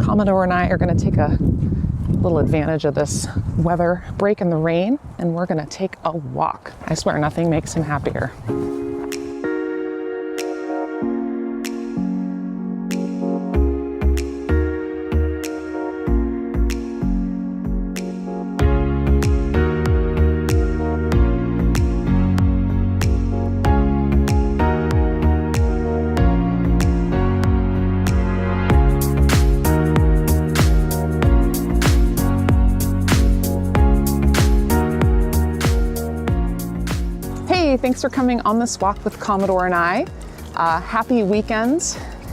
Commodore and I are going to take a little advantage of this weather break in the rain, and we're going to take a walk. I swear nothing makes him happier. Thanks for coming on this walk with Commodore and I. Happy weekend.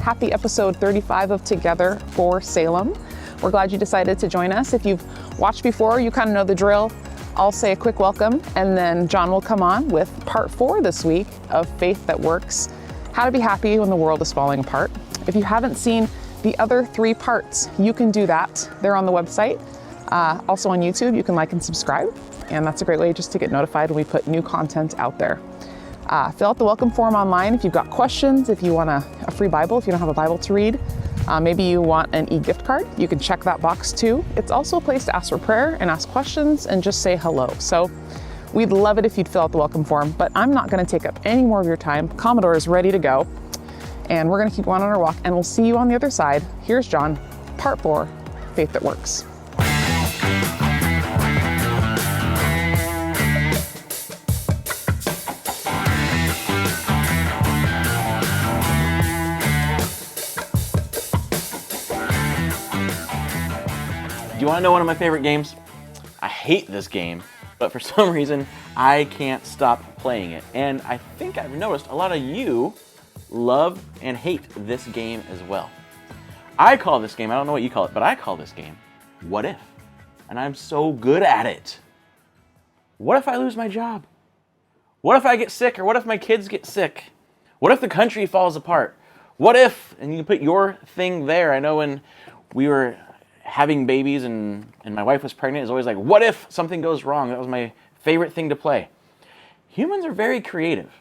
Happy episode 35 of Together for Salem. We're glad you decided to join us. If you've watched before, you kind of know the drill. I'll say a quick welcome, and then John will come on with part 4 this week of Faith That Works, how to be happy when the world is falling apart. If you haven't seen the other 3 parts, you can do that. They're on the website. Also on YouTube, you can like and subscribe. And that's a great way just to get notified when we put new content out there. Fill out the welcome form online if you've got questions, if you want a free Bible, if you don't have a Bible to read. Maybe you want an e-gift card, you can check that box too. It's also a place to ask for prayer and ask questions and just say hello. So we'd love it if you'd fill out the welcome form, but I'm not gonna take up any more of your time. Commodore is ready to go, and we're gonna keep going on our walk, and we'll see you on the other side. Here's John, part 4, Faith That Works. Do you want to know one of my favorite games? I hate this game, but for some reason, I can't stop playing it. And I think I've noticed a lot of you love and hate this game as well. I call this game, I don't know what you call it, but I call this game, What If? And I'm so good at it. What if I lose my job? What if I get sick, or what if my kids get sick? What if the country falls apart? What if, and you can put your thing there. I know when we were having babies and my wife was pregnant, it's always like, what if something goes wrong? That was my favorite thing to play. Humans are very creative.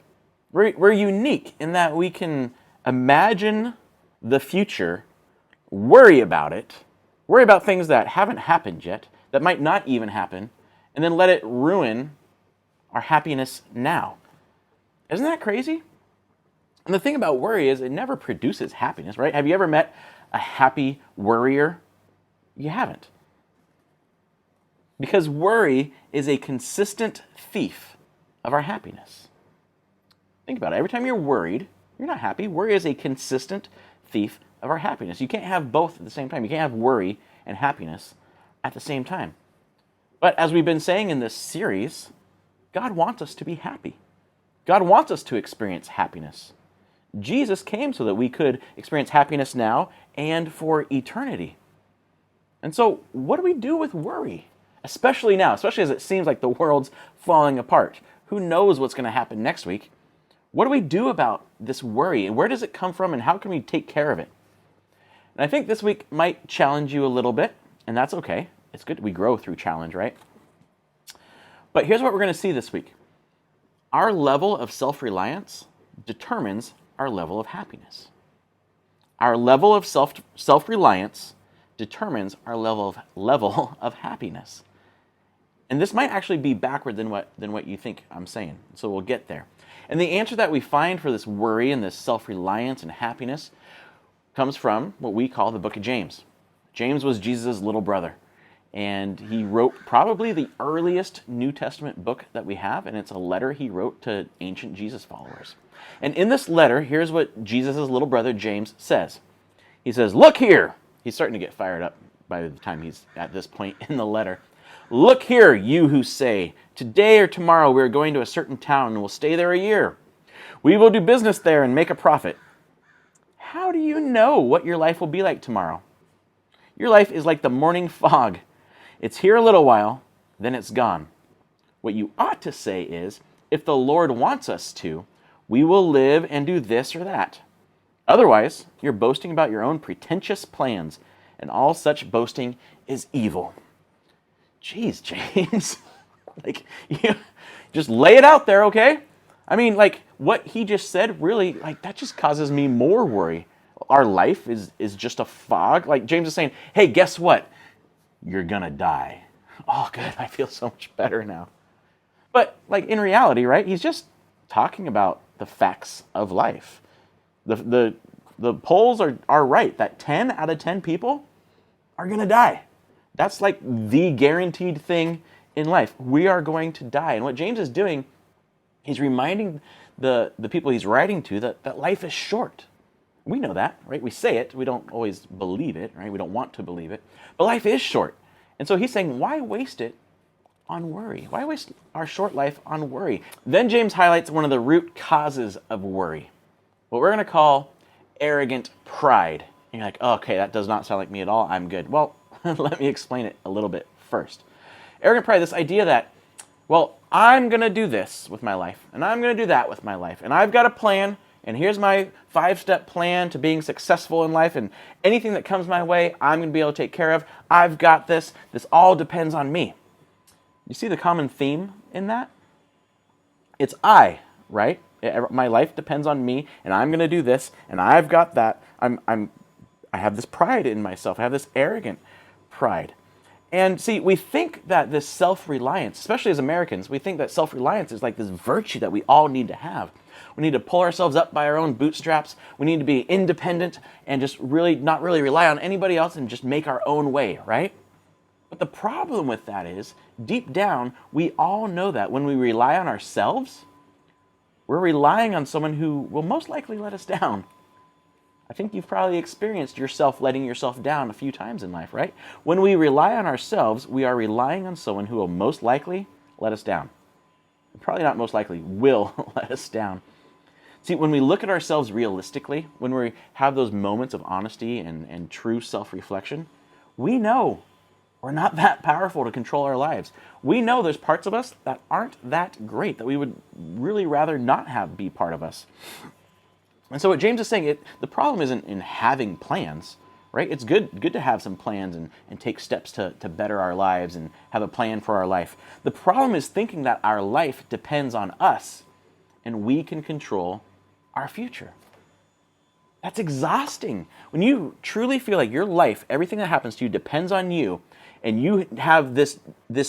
We're unique in that we can imagine the future, worry about it, worry about things that haven't happened yet, that might not even happen, and then let it ruin our happiness now. Isn't that crazy? And the thing about worry is it never produces happiness, right? Have you ever met a happy worrier? You haven't. Because worry is a consistent thief of our happiness. Think about it. Every time you're worried, you're not happy. Worry is a consistent thief of our happiness. You can't have both at the same time. You can't have worry and happiness at the same time. But as we've been saying in this series, God wants us to be happy. God wants us to experience happiness. Jesus came so that we could experience happiness now and for eternity. And so, what do we do with worry? Especially now, especially as it seems like the world's falling apart. Who knows what's going to happen next week? What do we do about this worry? And where does it come from, and how can we take care of it? And I think this week might challenge you a little bit, and that's okay. It's good we grow through challenge, right? But here's what we're going to see this week. Our level of self-reliance determines our level of happiness. Our level of self-reliance determines our level of happiness. And this might actually be backward than what you think I'm saying. So we'll get there. And the answer that we find for this worry and this self-reliance and happiness comes from what we call the book of James. James was Jesus' little brother. And he wrote probably the earliest New Testament book that we have, and it's a letter he wrote to ancient Jesus followers. And in this letter, here's what Jesus' little brother James says. He says, "Look here." He's starting to get fired up by the time he's at this point in the letter. "Look here, you who say, today or tomorrow we are going to a certain town and will stay there a year. We will do business there and make a profit. How do you know what your life will be like tomorrow? Your life is like the morning fog. It's here a little while, then it's gone. What you ought to say is, if the Lord wants us to, we will live and do this or that. Otherwise, you're boasting about your own pretentious plans, and all such boasting is evil." Jeez, James. You just lay it out there, okay? I mean, what he just said, really, that just causes me more worry. our life is just a fog. Like James is saying, hey, guess what? You're gonna die. Oh, good. I feel so much better now. But like in reality, right? He's just talking about the facts of life. The polls are right that 10 out of 10 people are gonna die. That's like the guaranteed thing in life. We are going to die. And what James is doing, he's reminding the people he's writing to that life is short. We know that, right? We say it. We don't always believe it, right? We don't want to believe it. But life is short. And so he's saying, why waste it on worry? Why waste our short life on worry? Then James highlights one of the root causes of worry, what we're going to call arrogant pride. And you're like, oh, okay, that does not sound like me at all. I'm good. Well, let me explain it a little bit first. Arrogant pride, this idea that, well, I'm going to do this with my life, and I'm going to do that with my life, and I've got a plan, and here's my 5-step plan to being successful in life, and anything that comes my way, I'm going to be able to take care of. I've got this. This all depends on me. You see the common theme in that? It's I, right? My life depends on me, and I'm going to do this, and I've got that. I have this pride in myself. I have this arrogant pride. And see, we think that this self-reliance, especially as Americans, we think that self-reliance is like this virtue that we all need to have. We need to pull ourselves up by our own bootstraps. We need to be independent and just really not really rely on anybody else and just make our own way, right? But the problem with that is, deep down, we all know that when we rely on ourselves, we're relying on someone who will most likely let us down. I think you've probably experienced yourself letting yourself down a few times in life, right? When we rely on ourselves, we are relying on someone who will most likely let us down. Probably not most likely, will let us down. See, when we look at ourselves realistically, when we have those moments of honesty and true self-reflection, we know we're not that powerful to control our lives. We know there's parts of us that aren't that great, that we would really rather not have be part of us. And so what James is saying, the problem isn't in having plans, right? It's good to have some plans and take steps to better our lives and have a plan for our life. The problem is thinking that our life depends on us and we can control our future. That's exhausting. When you truly feel like your life, everything that happens to you depends on you, and you have this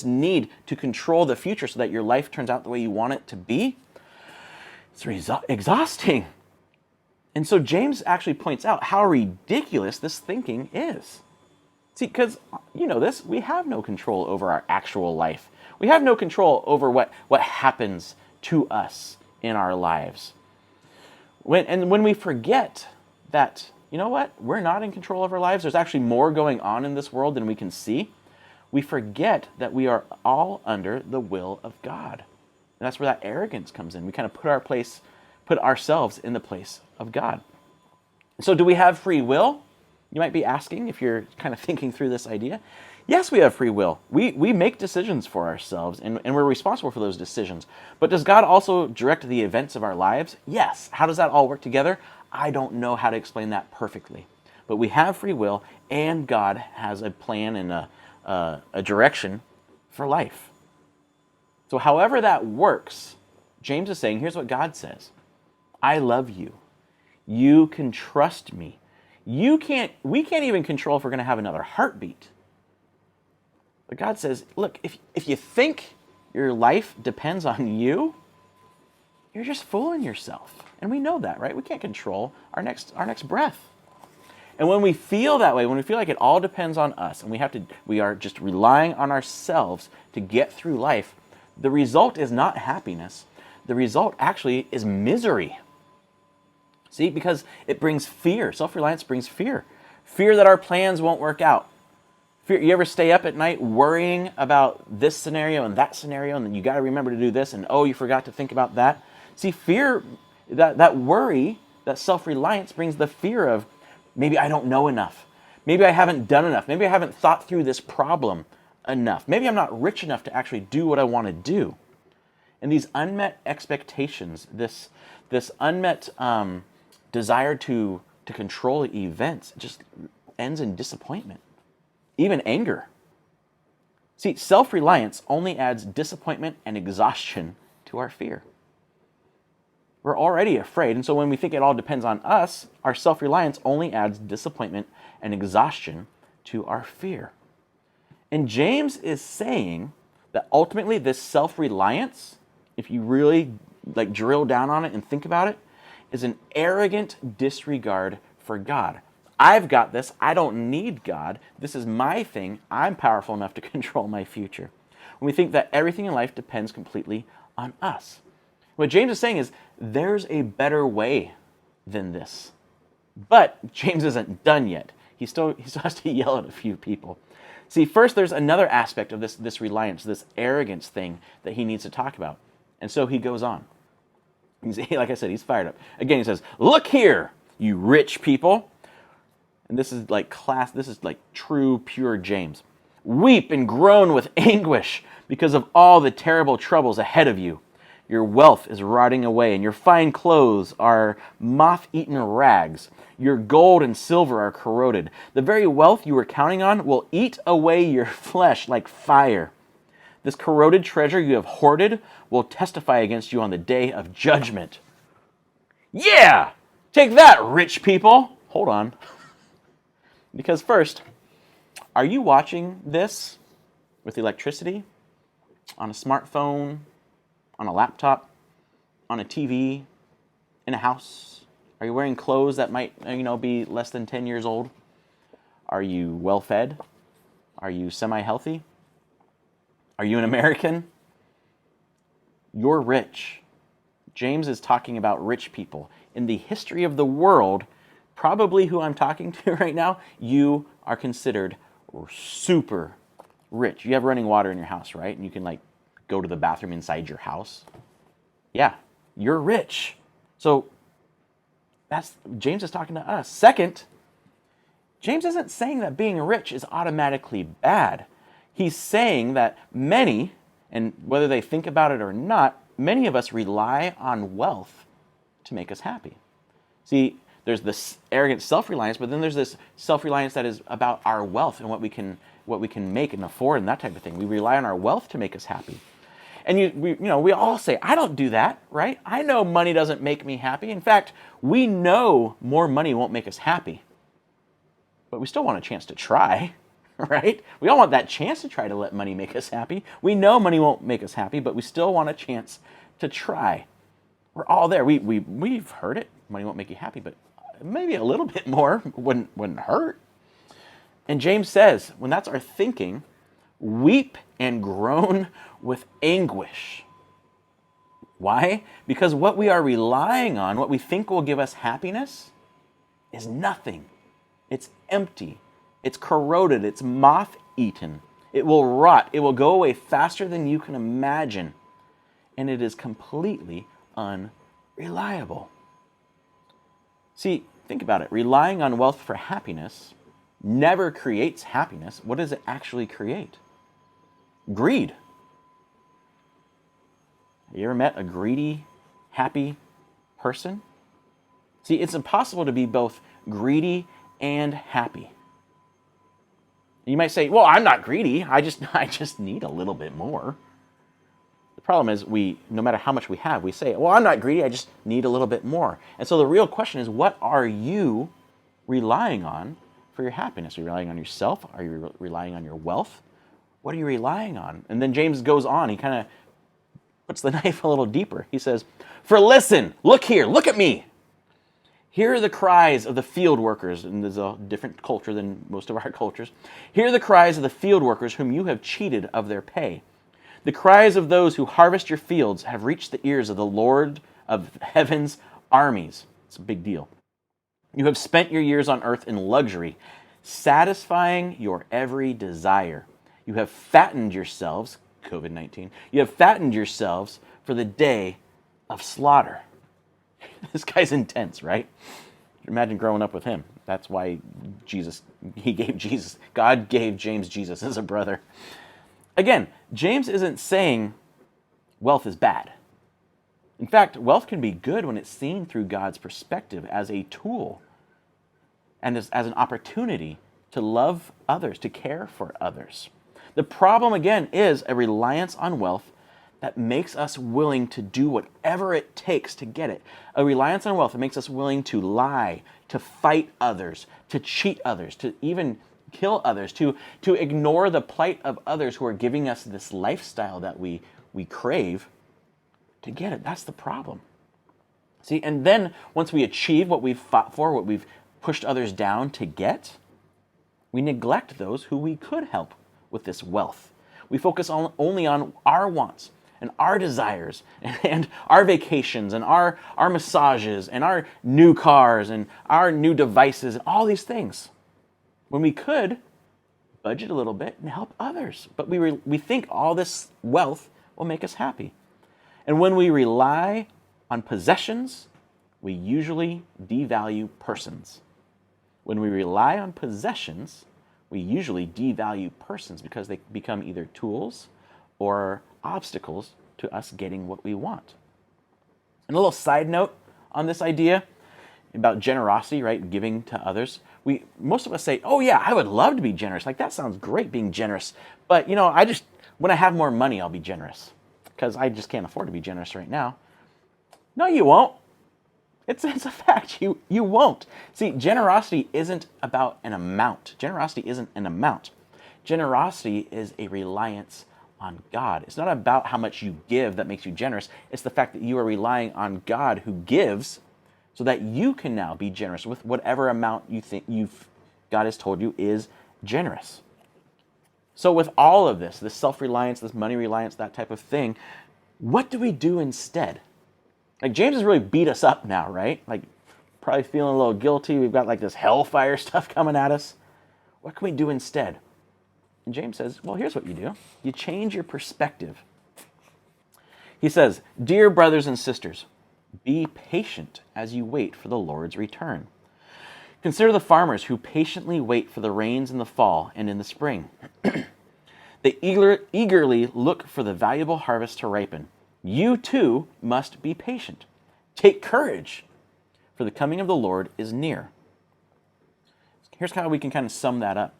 need to control the future so that your life turns out the way you want it to be, it's exhausting. And so James actually points out how ridiculous this thinking is. See, because you know this, we have no control over our actual life. We have no control over what happens to us in our lives. When we forget that, you know what, we're not in control of our lives, there's actually more going on in this world than we can see, we forget that we are all under the will of God. And that's where that arrogance comes in. We kind of put ourselves in the place of God. So do we have free will? You might be asking if you're kind of thinking through this idea. Yes, we have free will. We make decisions for ourselves, and we're responsible for those decisions. But does God also direct the events of our lives? Yes. How does that all work together? I don't know how to explain that perfectly. But we have free will, and God has a plan and a direction for life. So however that works, James is saying, here's what God says. I love you. You can trust me. We can't even control if we're going to have another heartbeat. But God says, look, if you think your life depends on you, you're just fooling yourself. And we know that, right? We can't control our next breath. And when we feel that way, when we feel like it all depends on us, and we are just relying on ourselves to get through life, the result is not happiness. The result actually is misery. See, because it brings fear. Self-reliance brings fear. Fear that our plans won't work out. Fear, you ever stay up at night worrying about this scenario and that scenario, and then you got to remember to do this, and oh, you forgot to think about that? See, fear, that worry, that self-reliance brings the fear of maybe I don't know enough. Maybe I haven't done enough. Maybe I haven't thought through this problem enough. Maybe I'm not rich enough to actually do what I want to do. And these unmet expectations, this unmet desire to control events just ends in disappointment, even anger. See, self-reliance only adds disappointment and exhaustion to our fear. We're already afraid. And so when we think it all depends on us, our self-reliance only adds disappointment and exhaustion to our fear. And James is saying that ultimately this self-reliance, if you really drill down on it and think about it, is an arrogant disregard for God. I've got this. I don't need God. This is my thing. I'm powerful enough to control my future. When we think that everything in life depends completely on us. What James is saying is there's a better way than this. But James isn't done yet. He still has to yell at a few people. See, first there's another aspect of this reliance, this arrogance thing that he needs to talk about. And so he goes on. Like I said, he's fired up. Again, he says, "Look here, you rich people." And this is like true, pure James. "Weep and groan with anguish because of all the terrible troubles ahead of you. Your wealth is rotting away, and your fine clothes are moth-eaten rags. Your gold and silver are corroded. The very wealth you were counting on will eat away your flesh like fire. This corroded treasure you have hoarded will testify against you on the day of judgment." Yeah! Take that, rich people! Hold on. Because first, are you watching this with electricity? On a smartphone? On a laptop? On a TV? In a house? Are you wearing clothes that might, be less than 10 years old? Are you well-fed? Are you semi-healthy? Are you an American? You're rich. James is talking about rich people. In the history of the world, probably who I'm talking to right now, you are considered super rich. You have running water in your house, right? And you can go to the bathroom inside your house. Yeah, you're rich. So James is talking to us. Second, James isn't saying that being rich is automatically bad. He's saying that many, and whether they think about it or not, many of us rely on wealth to make us happy. See, there's this arrogant self-reliance, but then there's this self-reliance that is about our wealth and what we can make and afford and that type of thing. We rely on our wealth to make us happy. And we all say, I don't do that, right? I know money doesn't make me happy. In fact, we know more money won't make us happy. But we still want a chance to try, right? We all want that chance to try to let money make us happy. We know money won't make us happy, but we still want a chance to try. We're all there. We've heard it. Money won't make you happy, but maybe a little bit more wouldn't hurt. And James says, when that's our thinking, weep and groan with anguish. Why? Because what we are relying on, what we think will give us happiness, is nothing. It's empty. It's corroded. It's moth-eaten. It will rot. It will go away faster than you can imagine. And it is completely unreliable. See, think about it. Relying on wealth for happiness never creates happiness. What does it actually create? Greed. Have you ever met a greedy, happy person? See, it's impossible to be both greedy and happy. You might say, well, I'm not greedy. I just need a little bit more. The problem is no matter how much we have, we say, well, I'm not greedy. I just need a little bit more. And so the real question is, what are you relying on for your happiness? Are you relying on yourself? Are you relying on your wealth? What are you relying on? And then James goes on. He kind of puts the knife a little deeper. He says, "For listen, look here, look at me. Hear the cries of the field workers," and there's a different culture than most of our cultures. "Hear the cries of the field workers whom you have cheated of their pay. The cries of those who harvest your fields have reached the ears of the Lord of heaven's armies." It's a big deal. "You have spent your years on earth in luxury, satisfying your every desire. You have fattened yourselves," COVID-19, "you have fattened yourselves for the day of slaughter." This guy's intense, right? Imagine growing up with him. That's why God gave James Jesus as a brother. Again, James isn't saying wealth is bad. In fact, wealth can be good when it's seen through God's perspective as a tool and as an opportunity to love others, to care for others. The problem, again, is a reliance on wealth that makes us willing to do whatever it takes to get it. A reliance on wealth that makes us willing to lie, to fight others, to cheat others, to even kill others, to ignore the plight of others who are giving us this lifestyle that we crave to get it. That's the problem. See, and then once we achieve what we've fought for, what we've pushed others down to get, we neglect those who we could help with this wealth. We focus only on our wants and our desires and our vacations and our massages and our new cars and our new devices and all these things, when we could budget a little bit and help others. But we think all this wealth will make us happy. And when we rely on possessions, we usually devalue persons. When we rely on possessions, we usually devalue persons because they become either tools or obstacles to us getting what we want. And a little side note on this idea about generosity, right? Giving to others. Most of us say, oh yeah, I would love to be generous. Like, that sounds great, being generous. But when I have more money, I'll be generous because I just can't afford to be generous right now. No, you won't. It's a fact. You won't. See, generosity isn't about an amount. Generosity isn't an amount. Generosity is a reliance on God. It's not about how much you give that makes you generous. It's the fact that you are relying on God who gives so that you can now be generous with whatever amount you think God has told you is generous. So with all of this self-reliance, this money reliance, that type of thing, what do we do instead? Like, James has really beat us up now, right? Like, probably feeling a little guilty. We've got like this hellfire stuff coming at us. What can we do instead? And James says, well, here's what you do. You change your perspective. He says, dear brothers and sisters, be patient as you wait for the Lord's return. Consider the farmers who patiently wait for the rains in the fall and in the spring. They eagerly look for the valuable harvest to ripen. You too must be patient. Take courage, for the coming of the Lord is near. Here's how we can kind of sum that up.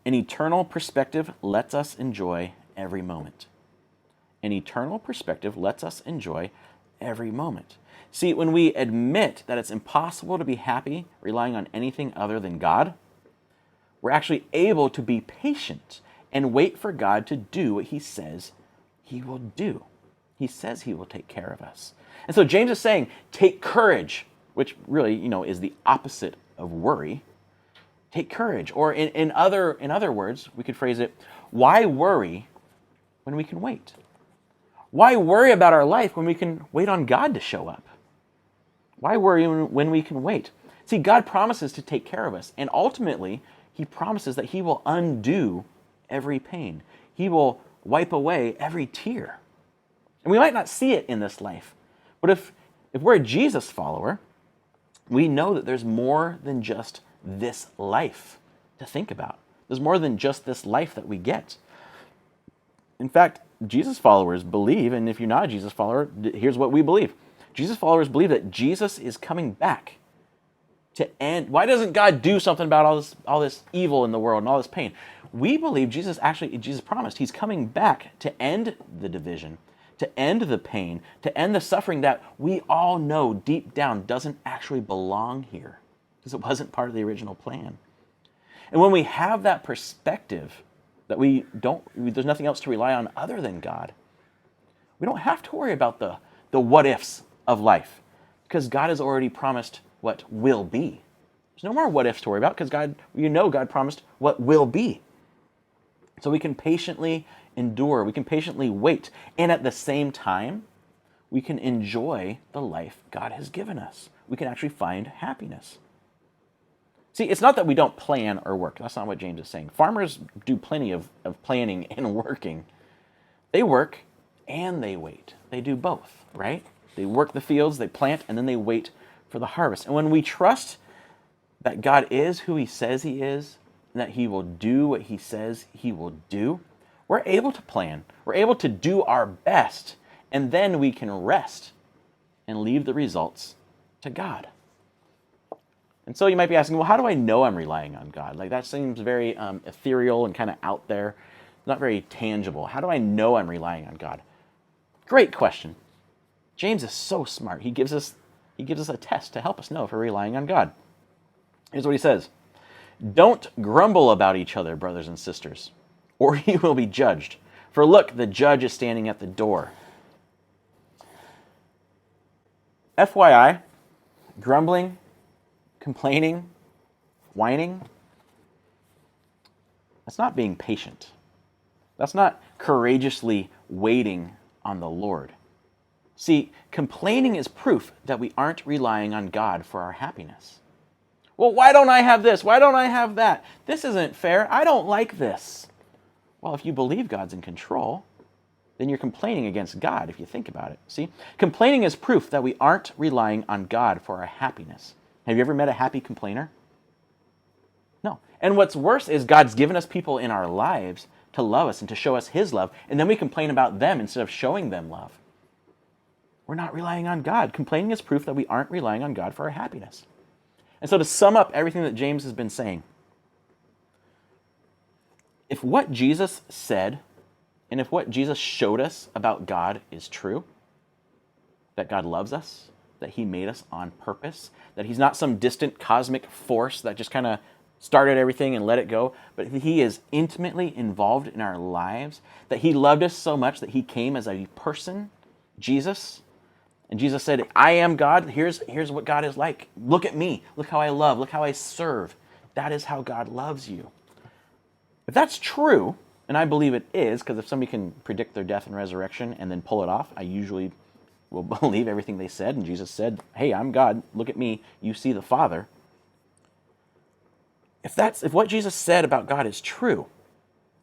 An eternal perspective lets us enjoy every moment. An eternal perspective lets us enjoy every moment. See, when we admit that it's impossible to be happy relying on anything other than God, we're actually able to be patient and wait for God to do what He says He will do. He says He will take care of us. And so James is saying, take courage, which really, is the opposite of worry. Take courage. Or in other words, we could phrase it, why worry when we can wait? Why worry about our life when we can wait on God to show up? Why worry when we can wait? See, God promises to take care of us, and ultimately, He promises that He will undo every pain. He will wipe away every tear. And we might not see it in this life, but if we're a Jesus follower, we know that there's more than just this life to think about. There's more than just this life that we get. In fact, Jesus followers believe, and if you're not a Jesus follower, here's what we believe. Jesus followers believe that Jesus is coming back to end. Why doesn't God do something about all this evil in the world and all this pain? We believe Jesus promised He's coming back to end the division, to end the pain, to end the suffering that we all know deep down doesn't actually belong here because it wasn't part of the original plan. And when we have that perspective that there's nothing else to rely on other than God, we don't have to worry about the what ifs of life because God has already promised what will be. There's no more what ifs to worry about because God promised what will be. So we can patiently endure, we can patiently wait, and at the same time, we can enjoy the life God has given us. We can actually find happiness. See, it's not that we don't plan or work. That's not what James is saying. Farmers do plenty of planning and working. They work and they wait. They do both, right? They work the fields, they plant, and then they wait for the harvest. And when we trust that God is who He says He is, and that He will do what He says He will do, we're able to plan. We're able to do our best, and then we can rest and leave the results to God. And so you might be asking, well, how do I know I'm relying on God? Like, that seems very ethereal and kind of out there, not very tangible. How do I know I'm relying on God? Great question. James is so smart. He gives us a test to help us know if we're relying on God. Here's what he says. Don't grumble about each other, brothers and sisters, or you will be judged. For look, the judge is standing at the door. FYI, grumbling, complaining, whining, that's not being patient. That's not courageously waiting on the Lord. See, complaining is proof that we aren't relying on God for our happiness. Well, why don't I have this? Why don't I have that? This isn't fair. I don't like this. Well, if you believe God's in control, then you're complaining against God if you think about it. See, complaining is proof that we aren't relying on God for our happiness. Have you ever met a happy complainer? No. And what's worse is God's given us people in our lives to love us and to show us his love, and then we complain about them instead of showing them love. We're not relying on God. Complaining is proof that we aren't relying on God for our happiness. And so to sum up everything that James has been saying, if what Jesus said and if what Jesus showed us about God is true, that God loves us, that he made us on purpose, that he's not some distant cosmic force that just kind of started everything and let it go, but he is intimately involved in our lives, that he loved us so much that he came as a person, Jesus. And Jesus said, I am God. Here's what God is like. Look at me. Look how I love. Look how I serve. That is how God loves you. If that's true, and I believe it is, because if somebody can predict their death and resurrection and then pull it off, I usually will believe everything they said. And Jesus said, hey, I'm God. Look at me. You see the Father. If what Jesus said about God is true,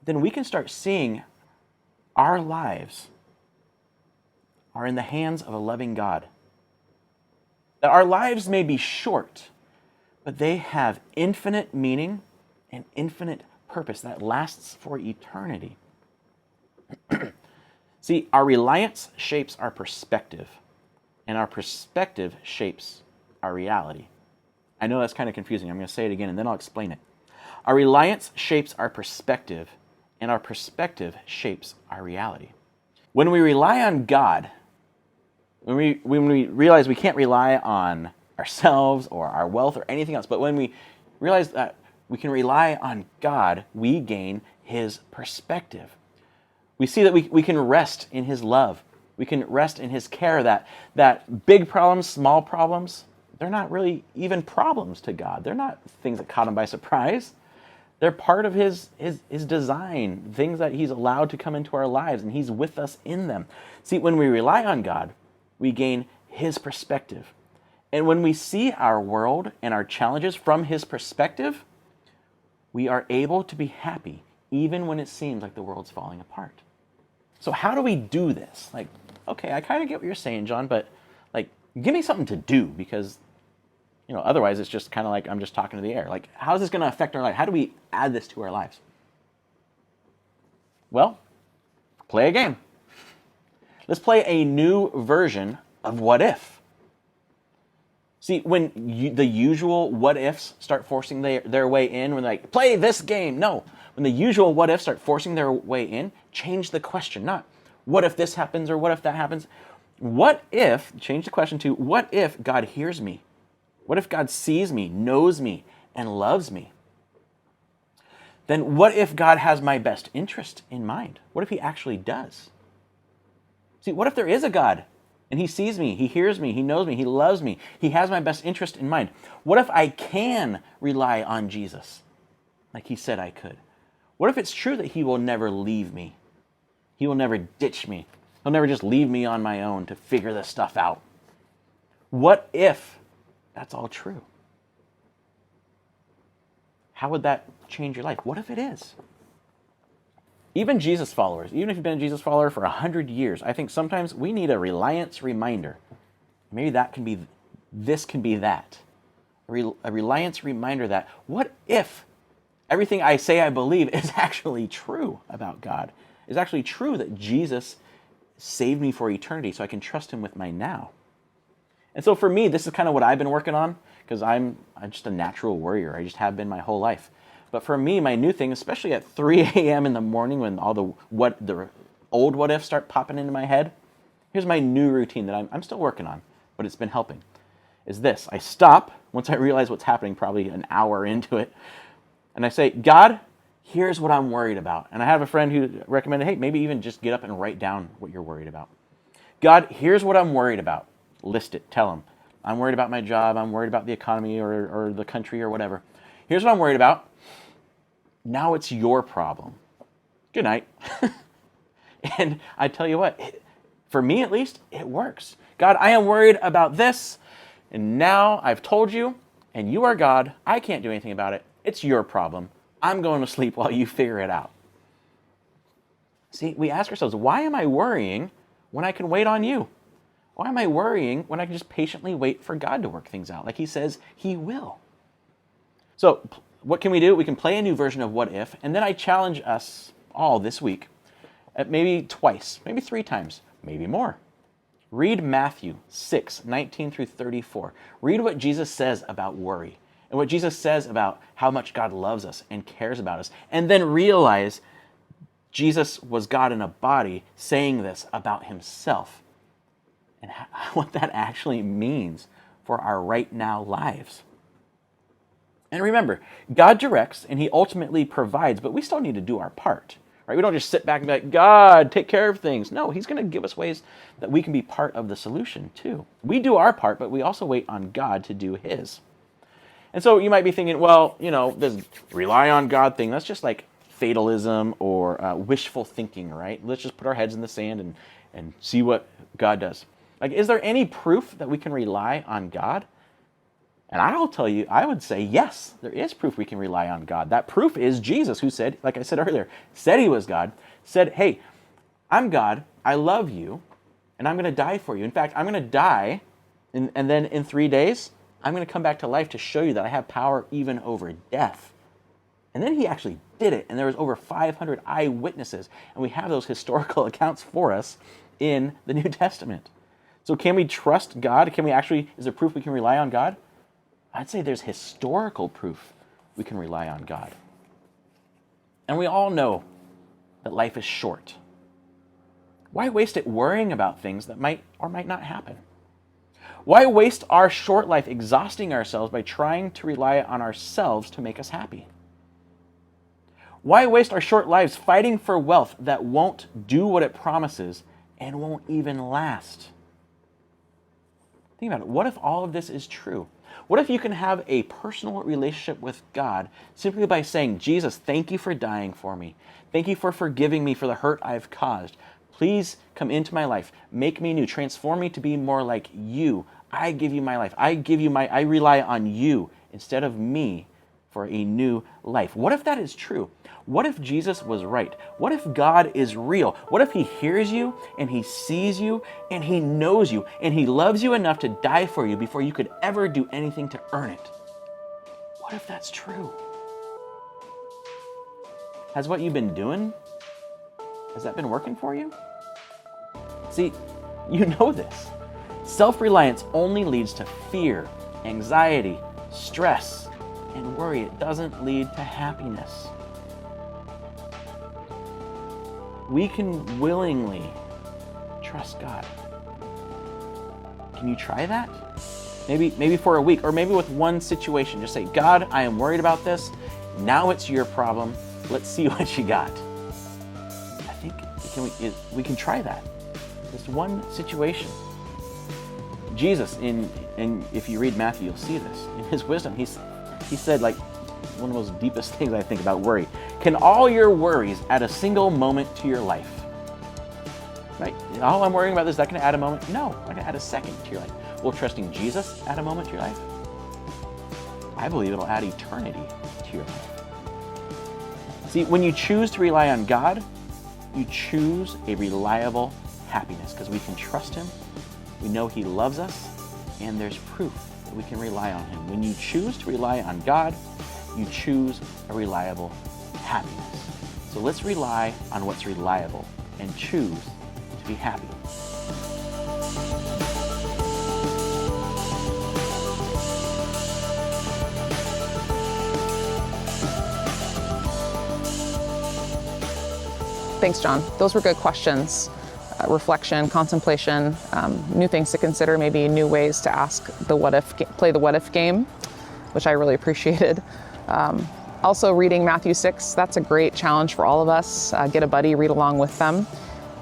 then we can start seeing our lives are in the hands of a loving God. That our lives may be short, but they have infinite meaning and infinite purpose that lasts for eternity. See, our reliance shapes our perspective, and our perspective shapes our reality. I know that's kind of confusing. I'm going to say it again, and then I'll explain it. Our reliance shapes our perspective, and our perspective shapes our reality. When we rely on God, when we realize we can't rely on ourselves or our wealth or anything else, but when we realize that we can rely on God, we gain his perspective. We see that we can rest in his love. We can rest in his care, that big problems, small problems, they're not really even problems to God. They're not things that caught him by surprise. They're part of his design, things that he's allowed to come into our lives, and he's with us in them. See, when we rely on God, we gain his perspective. And when we see our world and our challenges from his perspective, we are able to be happy even when it seems like the world's falling apart. So how do we do this? Like, okay, I kind of get what you're saying, John, but like, give me something to do, because otherwise it's just kind of like I'm just talking to the air. Like, how is this going to affect our life? How do we add this to our lives? Well, play a game. Let's play a new version of What If. See, when the usual what ifs start forcing their way in, when they're like, play this game. No, when the usual what ifs start forcing their way in, change the question. Not, what if this happens or what if that happens? What if, change the question to, what if God hears me? What if God sees me, knows me, and loves me? Then what if God has my best interest in mind? What if he actually does? See, what if there is a God and he sees me, he hears me, he knows me, he loves me, he has my best interest in mind? What if I can rely on Jesus like he said I could? What if it's true that he will never leave me? He will never ditch me. He'll never just leave me on my own to figure this stuff out. What if that's all true? How would that change your life? What if it is? Even Jesus followers, even if you've been a Jesus follower for 100 years, I think sometimes we need a reliance reminder. Maybe this can be that. A reliance reminder that, what if everything I say I believe is actually true about God? It's actually true that Jesus saved me for eternity so I can trust him with my now. And so for me, this is kind of what I've been working on, because I'm just a natural worrier. I just have been my whole life. But for me, my new thing, especially at 3 a.m. in the morning when all the old what ifs start popping into my head, Here's my new routine that I'm still working on, but it's been helping, is this. I stop once I realize what's happening, probably an hour into it, and I say, God, here's what I'm worried about. And I have a friend who recommended, hey, maybe even just get up and write down what you're worried about. God, here's what I'm worried about. List it. Tell him. I'm worried about my job. I'm worried about the economy or the country or whatever. Here's what I'm worried about. Now it's your problem. Good night. And I tell you what, for me at least, it works. God, I am worried about this, and now I've told you, and you are God. I can't do anything about it. It's your problem. I'm going to sleep while you figure it out. See, we ask ourselves, why am I worrying when I can wait on you? Why am I worrying when I can just patiently wait for God to work things out like he says he will? So what can we do? We can play a new version of What If, and then I challenge us all this week, maybe twice, maybe 3 times, maybe more. Read Matthew 6:19 through 34. Read what Jesus says about worry and what Jesus says about how much God loves us and cares about us, and then realize Jesus was God in a body saying this about himself and what that actually means for our right now lives. And remember, God directs and he ultimately provides, but we still need to do our part. Right? We don't just sit back and be like, God, take care of things. No, he's going to give us ways that we can be part of the solution too. We do our part, but we also wait on God to do his. And so you might be thinking, well, this rely on God thing, that's just like fatalism or wishful thinking, right? Let's just put our heads in the sand and see what God does. Like, is there any proof that we can rely on God? And I'll tell you, I would say yes, there is proof we can rely on God. That proof is Jesus, who said, like I said earlier, said he was God, said, hey, I'm God, I love you, and I'm going to die for you. In fact, I'm going to die, and then in 3 days, I'm going to come back to life to show you that I have power even over death. And then he actually did it, and there was over 500 eyewitnesses, and we have those historical accounts for us in the New Testament. So can we trust God? Is there proof we can rely on God? I'd say there's historical proof we can rely on God. And we all know that life is short. Why waste it worrying about things that might or might not happen? Why waste our short life exhausting ourselves by trying to rely on ourselves to make us happy? Why waste our short lives fighting for wealth that won't do what it promises and won't even last? Think about it. What if all of this is true? What if you can have a personal relationship with God simply by saying, Jesus, thank you for dying for me. Thank you for forgiving me for the hurt I've caused. Please come into my life. Make me new. Transform me to be more like you. I give you my life. I rely on you instead of me for a new life. What if that is true? What if Jesus was right? What if God is real? What if he hears you and he sees you and he knows you and he loves you enough to die for you before you could ever do anything to earn it? What if that's true? Has what you've been doing, has that been working for you? See, you know this. Self-reliance only leads to fear, anxiety, stress, and worry. It doesn't lead to happiness. We can willingly trust God. Can you try that? Maybe for a week, or maybe with one situation. Just say, God, I am worried about this. Now it's your problem. Let's see what you got. I think we can try that. Just one situation. Jesus, and if you read Matthew, you'll see this. In his wisdom, he said, like, one of the most deepest things I think about worry. Can all your worries add a single moment to your life? Right? Oh, I'm worrying about this. Is that going to add a moment? No, not going to add a second to your life. Will trusting Jesus add a moment to your life? I believe it'll add eternity to your life. See, when you choose to rely on God, you choose a reliable happiness because we can trust him, we know he loves us, and there's proof that we can rely on him. When you choose to rely on God, you choose a reliable happiness. So let's rely on what's reliable and choose to be happy. Thanks, John. Those were good questions. reflection, contemplation, new things to consider, maybe new ways to ask play the what if game, which I really appreciated. Also reading Matthew 6, that's a great challenge for all of us. Get a buddy, read along with them.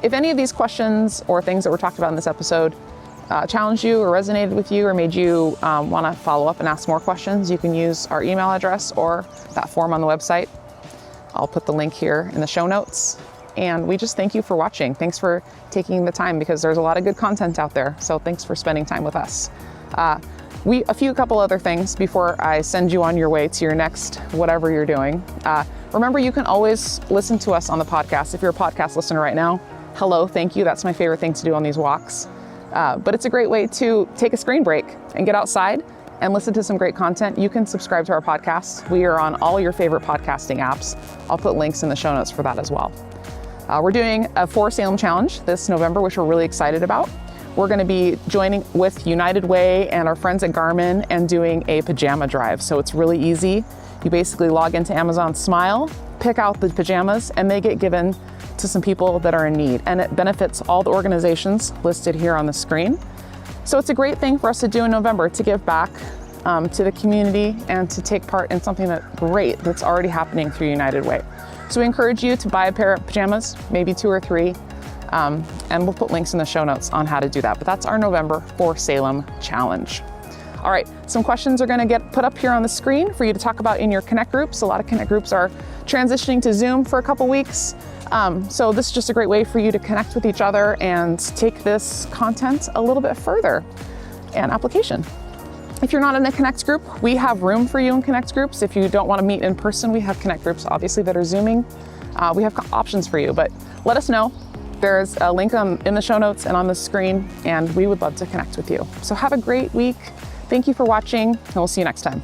If any of these questions or things that were talked about in this episode challenged you or resonated with you or made you want to follow up and ask more questions, you can use our email address or that form on the website. I'll put the link here in the show notes. And we just thank you for watching. Thanks for taking the time, because there's a lot of good content out there. So thanks for spending time with us. A couple other things before I send you on your way to your next whatever you're doing. Remember, you can always listen to us on the podcast. If you're a podcast listener right now, hello, thank you. That's my favorite thing to do on these walks. But it's a great way to take a screen break and get outside and listen to some great content. You can subscribe to our podcast. We are on all your favorite podcasting apps. I'll put links in the show notes for that as well. We're doing a For Salem challenge this November, which we're really excited about. We're going to be joining with United Way and our friends at Garmin and doing a pajama drive. So it's really easy. You basically log into Amazon Smile, pick out the pajamas, and they get given to some people that are in need. And it benefits all the organizations listed here on the screen. So it's a great thing for us to do in November, to give back to the community and to take part in something that's already happening through United Way. So we encourage you to buy a pair of pajamas, maybe 2 or 3, and we'll put links in the show notes on how to do that. But that's our November For Salem challenge. All right, some questions are going to get put up here on the screen for you to talk about in your Connect groups. A lot of Connect groups are transitioning to Zoom for a couple weeks. So this is just a great way for you to connect with each other and take this content a little bit further and application. If you're not in a Connect group, we have room for you in Connect groups. If you don't want to meet in person, we have Connect groups, obviously, that are Zooming. We have options for you, but let us know. There's a link in the show notes and on the screen, and we would love to connect with you. So have a great week. Thank you for watching, and we'll see you next time.